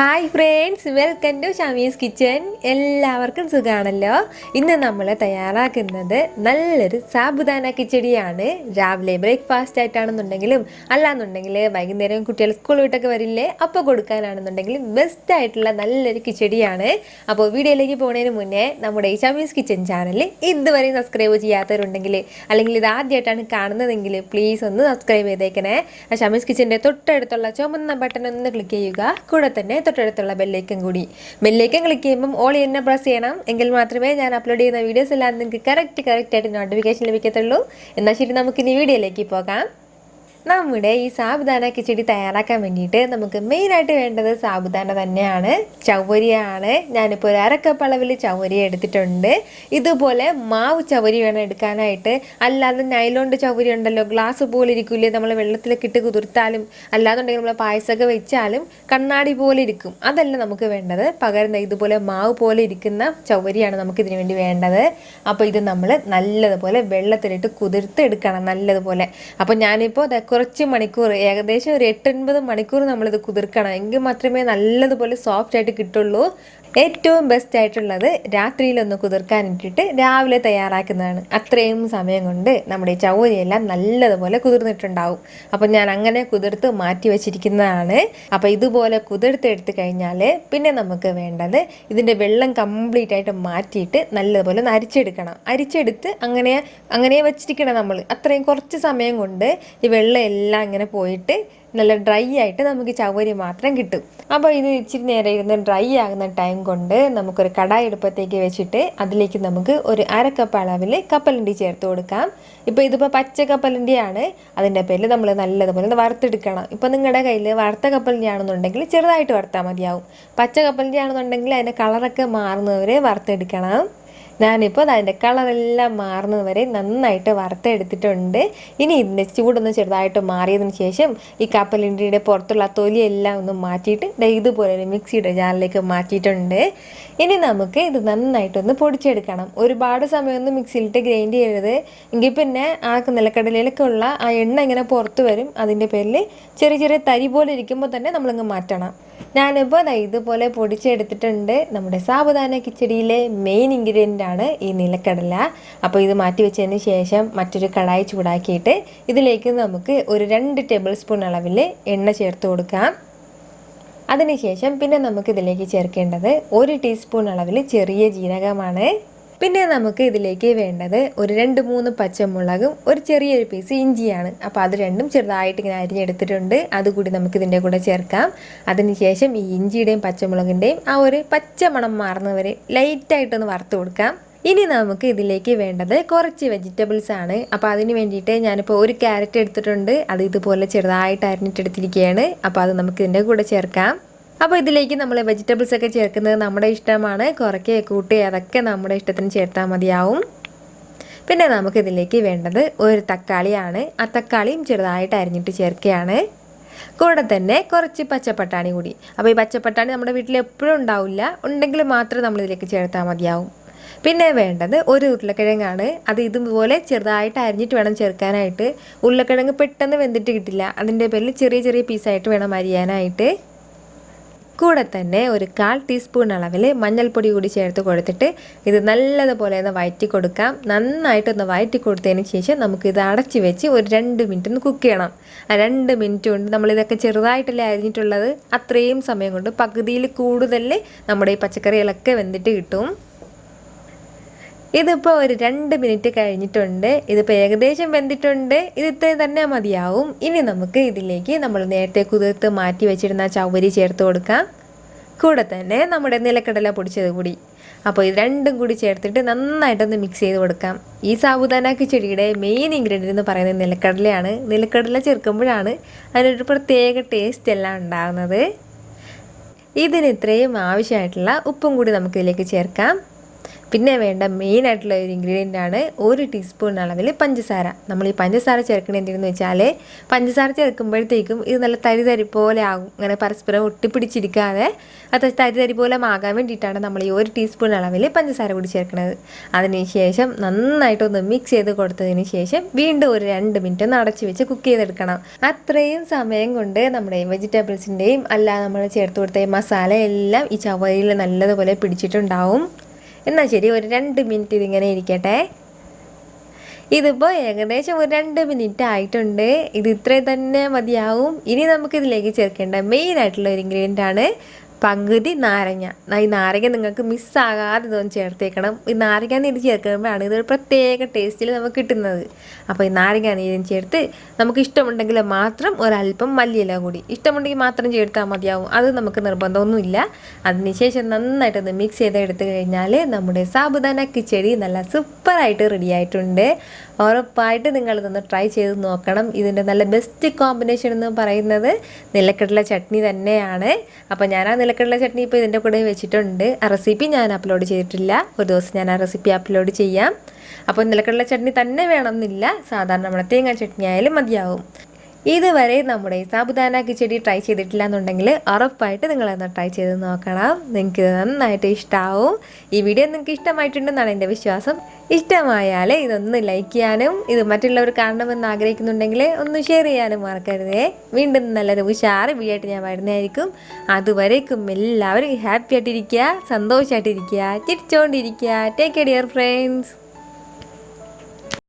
Hi friends, welcome to Shami's kitchen. എല്ലാവർക്കും സുഖമാണല്ലോ. ഇന്ന് നമ്മൾ തയ്യാറാക്കുന്നത് നല്ലൊരു സാബുദാന കിച്ചടിയാണ്. രാവിലെ ബ്രേക്ക്ഫാസ്റ്റ് ആയിട്ടാണെന്നുണ്ടെങ്കിലും അല്ലാന്നുണ്ടെങ്കിൽ വൈകുന്നേരം കുട്ടികൾ സ്കൂൾ വിട്ടൊക്കെ വരില്ലേ, അപ്പോൾ കൊടുക്കാനാണെന്നുണ്ടെങ്കിലും ബെസ്റ്റ് ആയിട്ടുള്ള നല്ലൊരു കിച്ചടിയാണ്. അപ്പോൾ വീഡിയോയിലേക്ക് പോകുന്നതിന് മുന്നേ നമ്മുടെ ഈ ഷമീസ് കിച്ചൻ ചാനൽ ഇതുവരെ സബ്സ്ക്രൈബ് ചെയ്യാത്തവരുണ്ടെങ്കിൽ അല്ലെങ്കിൽ ഇത് ആദ്യമായിട്ടാണ് കാണുന്നതെങ്കിൽ പ്ലീസ് ഒന്ന് സബ്സ്ക്രൈബ് ചെയ്തേക്കണേ. ഷമീസ് കിച്ചൻ്റെ തൊട്ടടുത്തുള്ള ചുമന്ന ബട്ടൺ ഒന്ന് ക്ലിക്ക് ചെയ്യുക. കൂടെ തന്നെ തൊട്ടടുത്തുള്ള ബെല്ലൈക്കൻ ക്ലിക്ക് ചെയ്യുമ്പം ഓൾ തന്നെ പ്രസ് ചെയ്യണം. എങ്കിൽ മാത്രമേ ഞാൻ അപ്ലോഡ് ചെയ്യുന്ന വീഡിയോസ് എല്ലാം നിങ്ങൾക്ക് കറക്റ്റ് ആയിട്ട് നോട്ടിഫിക്കേഷൻ ലഭിക്കത്തുള്ളൂ. എന്നാൽ ശരി, നമുക്കിനി വീഡിയോയിലേക്ക് പോകാം. നമ്മുടെ ഈ സാബുദാന കിച്ചടി തയ്യാറാക്കാൻ വേണ്ടിയിട്ട് നമുക്ക് മെയിനായിട്ട് വേണ്ടത് സാബുദാന തന്നെയാണ്. ചവരിയാണ്. ഞാനിപ്പോൾ ഒരു അരക്കപ്പ് അളവിൽ ചവരി എടുത്തിട്ടുണ്ട്. ഇതുപോലെ മാവ് ചവരി വേണം എടുക്കാനായിട്ട്. അല്ലാതെ നൈലോണ്ട് ചവരി ഉണ്ടല്ലോ, ഗ്ലാസ് പോലെ ഇരിക്കില്ലേ, നമ്മൾ വെള്ളത്തിലൊക്കെ ഇട്ട് കുതിർത്താലും അല്ലാന്നുണ്ടെങ്കിൽ നമ്മൾ പായസമൊക്കെ വെച്ചാലും കണ്ണാടി പോലെ ഇരിക്കും. അതല്ല നമുക്ക് വേണ്ടത്. പകരം ഇതുപോലെ മാവ് പോലെ ഇരിക്കുന്ന ചവരിയാണ് നമുക്കിതിന് വേണ്ടി വേണ്ടത്. അപ്പോൾ ഇത് നമ്മൾ നല്ലതുപോലെ വെള്ളത്തിലിട്ട് കുതിർത്ത് എടുക്കണം നല്ലതുപോലെ. അപ്പോൾ ഞാനിപ്പോൾ കുറച്ച് മണിക്കൂർ, ഏകദേശം ഒരു 8-9 മണിക്കൂർ നമ്മളിത് കുതിർക്കണം. എങ്കിൽ മാത്രമേ നല്ലതുപോലെ സോഫ്റ്റ് ആയിട്ട് കിട്ടുള്ളൂ. ഏറ്റവും ബെസ്റ്റ് ആയിട്ടുള്ളത് രാത്രിയിലൊന്ന് കുതിർക്കാൻ ഇട്ടിട്ട് രാവിലെ തയ്യാറാക്കുന്നതാണ്. അത്രയും സമയം കൊണ്ട് നമ്മുടെ ഈ ചവരിയെല്ലാം നല്ലതുപോലെ കുതിർന്നിട്ടുണ്ടാവും. അപ്പം ഞാൻ അങ്ങനെ കുതിർത്ത് മാറ്റി വെച്ചിരിക്കുന്നതാണ്. അപ്പോൾ ഇതുപോലെ കുതിർത്തെടുത്ത് കഴിഞ്ഞാൽ പിന്നെ നമുക്ക് വേണ്ടത് ഇതിൻ്റെ വെള്ളം കംപ്ലീറ്റ് ആയിട്ട് മാറ്റിയിട്ട് നല്ലതുപോലെ ഒന്ന് അരിച്ചെടുത്ത് അങ്ങനെ വെച്ചിരിക്കണം നമ്മൾ. അത്രയും കുറച്ച് സമയം കൊണ്ട് ഈ വെള്ളം എല്ലാം ഇങ്ങനെ പോയിട്ട് നല്ല ഡ്രൈ ആയിട്ട് നമുക്ക് ചവരി മാത്രം കിട്ടും. അപ്പോൾ ഇത് ഇച്ചിരി നേരം ഇരുന്ന് ഡ്രൈ ആകുന്ന ടൈം കൊണ്ട് നമുക്കൊരു കടായി അടുപ്പത്തേക്ക് വെച്ചിട്ട് അതിലേക്ക് നമുക്ക് ഒരു അരക്കപ്പ് അളവിൽ കപ്പലണ്ടി ചേർത്ത് കൊടുക്കാം. ഇതിപ്പോൾ പച്ച കപ്പലണ്ടിയാണ്. അതിൻ്റെ പേരിൽ നമ്മൾ നല്ലതുപോലെ വറുത്തെടുക്കണം. ഇപ്പോൾ നിങ്ങളുടെ കയ്യിൽ വറുത്ത കപ്പലണ്ടി ആണെന്നുണ്ടെങ്കിൽ ചെറുതായിട്ട് വറുത്താൽ മതിയാവും. പച്ച കപ്പലണ്ടി ആണെന്നുണ്ടെങ്കിൽ അതിൻ്റെ കളറൊക്കെ മാറുന്നവരെ വറുത്തെടുക്കണം. ഞാനിപ്പോൾ അതിൻ്റെ കളറെല്ലാം മാറുന്നത് വരെ നന്നായിട്ട് വറുത്തെടുത്തിട്ടുണ്ട്. ഇനി ഇതിൻ്റെ ചൂടൊന്ന് ചെറുതായിട്ട് മാറിയതിന് ശേഷം ഈ കപ്പലണ്ടിയുടെ പുറത്തുള്ള തൊലിയെല്ലാം ഒന്ന് മാറ്റിയിട്ട് ഇതുപോലെ ഒരു മിക്സിയുടെ ജാറിലേക്ക് മാറ്റിയിട്ടുണ്ട്. ഇനി നമുക്ക് ഇത് നന്നായിട്ടൊന്ന് പൊടിച്ചെടുക്കണം. ഒരുപാട് സമയമൊന്നും മിക്സിയിലിട്ട് ഗ്രൈൻഡ് ചെയ്യരുത്. എങ്കിൽ പിന്നെ ആ നിലക്കടലയിലൊക്കെ ഉള്ള ആ എണ്ണ ഇങ്ങനെ പുറത്ത് വരും. അതിൻ്റെ പേരിൽ ചെറിയ തരി പോലെ ഇരിക്കുമ്പോൾ തന്നെ നമ്മളിങ്ങ് മാറ്റണം. ഞാനിപ്പോൾ ഇതുപോലെ പൊടിച്ചെടുത്തിട്ടുണ്ട്. നമ്മുടെ സാബുദാന കിച്ചടിയിലെ മെയിൻ ഇൻഗ്രീഡിയൻ്റ് ആണ് ഈ നിലക്കടല. അപ്പോൾ ഇത് മാറ്റി വെച്ചതിന് ശേഷം മറ്റൊരു കടായി ചൂടാക്കിയിട്ട് ഇതിലേക്ക് നമുക്ക് ഒരു 2 ടേബിൾ സ്പൂൺ അളവിൽ എണ്ണ ചേർത്ത് കൊടുക്കാം. അതിനുശേഷം പിന്നെ നമുക്ക് ഇതിലേക്ക് ചേർക്കേണ്ടത് 1 ടീസ്പൂൺ അളവിൽ ചെറിയ ജീരകമാണ്. പിന്നെ നമുക്ക് ഇതിലേക്ക് വേണ്ടത് ഒരു 2-3 പച്ചമുളകും ഒരു ചെറിയൊരു പീസ് ഇഞ്ചിയാണ്. അപ്പോൾ അത് രണ്ടും ചെറുതായിട്ട് ഇങ്ങനെ അരിഞ്ഞെടുത്തിട്ടുണ്ട്. അതുകൂടി നമുക്കിതിൻ്റെ കൂടെ ചേർക്കാം. അതിനുശേഷം ഈ ഇഞ്ചിയുടെയും പച്ചമുളകിൻ്റെയും ആ ഒരു പച്ച മണം മാറുന്നവരെ ലൈറ്റായിട്ടൊന്ന് വറുത്ത് കൊടുക്കാം. ഇനി നമുക്ക് ഇതിലേക്ക് വേണ്ടത് കുറച്ച് വെജിറ്റബിൾസ് ആണ്. അപ്പോൾ അതിന് വേണ്ടിയിട്ട് ഞാനിപ്പോൾ ഒരു ക്യാരറ്റ് എടുത്തിട്ടുണ്ട്. അത് ഇതുപോലെ ചെറുതായിട്ട് അരിഞ്ഞിട്ടെടുത്തിരിക്കുകയാണ്. അപ്പോൾ അത് നമുക്ക് ഇതിൻ്റെ കൂടെ ചേർക്കാം. അപ്പോൾ ഇതിലേക്ക് നമ്മൾ വെജിറ്റബിൾസ് ഒക്കെ ചേർക്കുന്നത് നമ്മുടെ ഇഷ്ടമാണ്. കുറയ്ക്കുക കൂട്ടുക അതൊക്കെ നമ്മുടെ ഇഷ്ടത്തിന് ചേർത്താൽ മതിയാവും. പിന്നെ നമുക്കിതിലേക്ക് വേണ്ടത് ഒരു തക്കാളിയാണ്. ആ തക്കാളിയും ചെറുതായിട്ട് അരിഞ്ഞിട്ട് ചേർക്കുകയാണ്. കൂടെ തന്നെ കുറച്ച് പച്ചപ്പട്ടാണി കൂടി. അപ്പോൾ ഈ പച്ചപ്പട്ടാണി നമ്മുടെ വീട്ടിൽ എപ്പോഴും ഉണ്ടാവില്ല, ഉണ്ടെങ്കിൽ മാത്രം നമ്മളിതിലേക്ക് ചേർത്താൽ മതിയാവും. പിന്നെ വേണ്ടത് ഒരു ഉരുളക്കിഴങ്ങാണ്. അത് ഇതുപോലെ ചെറുതായിട്ട് അരിഞ്ഞിട്ട് വേണം ചേർക്കാനായിട്ട്. ഉരുളക്കിഴങ്ങ് പെട്ടെന്ന് വെന്തിട്ട് കിട്ടില്ല. അതിൻ്റെ പേരിൽ ചെറിയ പീസായിട്ട് വേണം അരിയാനായിട്ട്. കൂടെ തന്നെ ഒരു 1/4 ടീസ്പൂൺ അളവിൽ മഞ്ഞൾപ്പൊടി കൂടി ചേർത്ത് കൊടുത്തിട്ട് ഇത് നല്ലതുപോലെ ഒന്ന് വഴറ്റി കൊടുക്കാം. നന്നായിട്ടൊന്ന് വഴറ്റി കൊടുത്തതിന് ശേഷം നമുക്കിത് അടച്ച് വെച്ച് ഒരു 2 മിനിറ്റ് ഒന്ന് കുക്ക് ചെയ്യണം. ആ 2 മിനിറ്റ് കൊണ്ട് നമ്മളിതൊക്കെ ചെറുതായിട്ടല്ലേ അരിഞ്ഞിട്ടുള്ളത്, അത്രയും സമയം കൊണ്ട് പകുതിയിൽ കൂടുതൽ നമ്മുടെ ഈ പച്ചക്കറികളൊക്കെ വെന്തിട്ട് കിട്ടും. ഇതിപ്പോൾ ഒരു 2 മിനിറ്റ് കഴിഞ്ഞിട്ടുണ്ട്. ഇതിപ്പോൾ ഏകദേശം വെന്തിട്ടുണ്ട്. ഇത് ഇത്രയും തന്നെ മതിയാവും. ഇനി നമുക്ക് ഇതിലേക്ക് നമ്മൾ നേരത്തെ കുതിർത്ത് മാറ്റി വെച്ചിരുന്ന ചവരി ചേർത്ത് കൊടുക്കാം. കൂടെ തന്നെ നമ്മുടെ നിലക്കടല പൊടിച്ചത് കൂടി. അപ്പോൾ ഇത് രണ്ടും കൂടി ചേർത്തിട്ട് നന്നായിട്ടൊന്ന് മിക്സ് ചെയ്ത് കൊടുക്കാം. ഈ സാബുദാന കിച്ചടിയുടെ മെയിൻ ഇൻഗ്രീഡിയൻ്റ് എന്ന് പറയുന്നത് നിലക്കടലയാണ്. നിലക്കടല ചേർക്കുമ്പോഴാണ് അതിനൊരു പ്രത്യേക ടേസ്റ്റ് എല്ലാം ഉണ്ടാകുന്നത്. ഇതിന് ഇത്രയും ആവശ്യമായിട്ടുള്ള ഉപ്പും കൂടി നമുക്കിതിലേക്ക് ചേർക്കാം. പിന്നെ വേണ്ട മെയിനായിട്ടുള്ള ഒരു ഇൻഗ്രീഡിയൻ്റ് ആണ് 1 ടീസ്പൂൺ അളവിൽ പഞ്ചസാര. നമ്മൾ ഈ പഞ്ചസാര ചേർക്കണത് എന്തിനെന്ന് വെച്ചാൽ പഞ്ചസാര ചേർക്കുമ്പോഴത്തേക്കും ഇത് നല്ല തരി പോലെ ആകും. അങ്ങനെ പരസ്പരം ഒട്ടിപ്പിടിച്ചിരിക്കാതെ അത് തരി പോലെ ആകാൻ വേണ്ടിയിട്ടാണ് നമ്മൾ ഈ 1 ടീസ്പൂൺ അളവിൽ പഞ്ചസാര കൂടി ചേർക്കുന്നത്. അതിനുശേഷം നന്നായിട്ടൊന്ന് മിക്സ് ചെയ്ത് കൊടുത്തതിന് ശേഷം വീണ്ടും ഒരു 2 മിനിറ്റ് ഒന്ന് അടച്ചു വെച്ച് കുക്ക് ചെയ്തെടുക്കണം. അത്രയും സമയം കൊണ്ട് നമ്മുടെ വെജിറ്റബിൾസിൻ്റെയും അല്ലാതെ നമ്മൾ ചേർത്ത് കൊടുത്ത മസാല എല്ലാം ഈ ചവയിൽ നല്ലതുപോലെ പിടിച്ചിട്ടുണ്ടാവും. എന്നാൽ ശരി, ഒരു 2 മിനിറ്റ് ഇതിങ്ങനെ ഇരിക്കട്ടെ. ഇതിപ്പോൾ ഏകദേശം ഒരു 2 മിനിറ്റ് ആയിട്ടുണ്ട്. ഇത് ഇത്രയും തന്നെ മതിയാവും. ഇനി നമുക്കിതിലേക്ക് ചേർക്കേണ്ട മെയിനായിട്ടുള്ള ഒരു ഇൻഗ്രീഡിയൻ്റ് ആണ് പകുതി നാരങ്ങ. ഈ നാരങ്ങ നിങ്ങൾക്ക് മിസ്സാകാതെ ഇതൊന്ന് ചേർത്തേക്കണം. ഈ നാരങ്ങ നീര് ചേർക്കുമ്പോഴാണ് ഇതൊരു പ്രത്യേക ടേസ്റ്റിൽ നമുക്ക് കിട്ടുന്നത്. അപ്പോൾ ഈ നാരങ്ങ നീരും ചേർത്ത് നമുക്ക് ഇഷ്ടമുണ്ടെങ്കിൽ മാത്രം ഒരല്പം മല്ലിയില കൂടി ഇഷ്ടമുണ്ടെങ്കിൽ മാത്രം ചേർത്താൽ മതിയാവും. അത് നമുക്ക് നിർബന്ധമൊന്നുമില്ല. അതിനുശേഷം നന്നായിട്ടൊന്ന് മിക്സ് ചെയ്തെടുത്ത് കഴിഞ്ഞാൽ നമ്മുടെ സാബുദാന കിച്ചടി നല്ല സൂപ്പറായിട്ട് റെഡി ആയിട്ടുണ്ട്. ഉറപ്പായിട്ട് നിങ്ങളിതൊന്ന് ട്രൈ ചെയ്ത് നോക്കണം. ഇതിൻ്റെ നല്ല ബെസ്റ്റ് കോമ്പിനേഷൻ എന്ന് പറയുന്നത് നിലക്കടല ചട്നി തന്നെയാണ്. അപ്പോൾ ഞാൻ ആ നിലക്കടല ചട്നി ഇപ്പോൾ ഇതിൻ്റെ കൂടെ വെച്ചിട്ടുണ്ട്. ആ റെസിപ്പി ഞാൻ അപ്ലോഡ് ചെയ്തിട്ടില്ല. ഒരു ദിവസം ഞാൻ ആ റെസിപ്പി അപ്ലോഡ് ചെയ്യാം. അപ്പോൾ നിലക്കടല ചട്നി തന്നെ വേണമെന്നില്ല, സാധാരണ നമ്മുടെ തേങ്ങാ ചട്നി ആയാലും മതിയാവും. ഇതുവരെ നമ്മുടെ സാബുദാന കിച്ചടി ട്രൈ ചെയ്തിട്ടില്ല എന്നുണ്ടെങ്കിൽ ഉറപ്പായിട്ട് നിങ്ങളൊന്ന് ട്രൈ ചെയ്ത് നോക്കണം. നിങ്ങൾക്ക് നന്നായിട്ട് ഇഷ്ടമാവും. ഈ വീഡിയോ നിങ്ങൾക്ക് ഇഷ്ടമായിട്ടുണ്ടെന്നാണ് എൻ്റെ വിശ്വാസം. ഇഷ്ടമായാൽ ഇതൊന്ന് ലൈക്ക് ചെയ്യാനും ഇത് മറ്റുള്ളവർ കാണണമെന്ന് ആഗ്രഹിക്കുന്നുണ്ടെങ്കിൽ ഒന്ന് ഷെയർ ചെയ്യാനും മറക്കരുതേ. വീണ്ടും നല്ലൊരു ഉഷാറ് വീഡിയോ ആയിട്ട് ഞാൻ വരുന്നതായിരിക്കും. അതുവരേക്കും എല്ലാവരും ഹാപ്പി ആയിട്ടിരിക്കുക, സന്തോഷമായിട്ടിരിക്കുക, ചിരിച്ചുകൊണ്ടിരിക്കുക. Take care dear friends.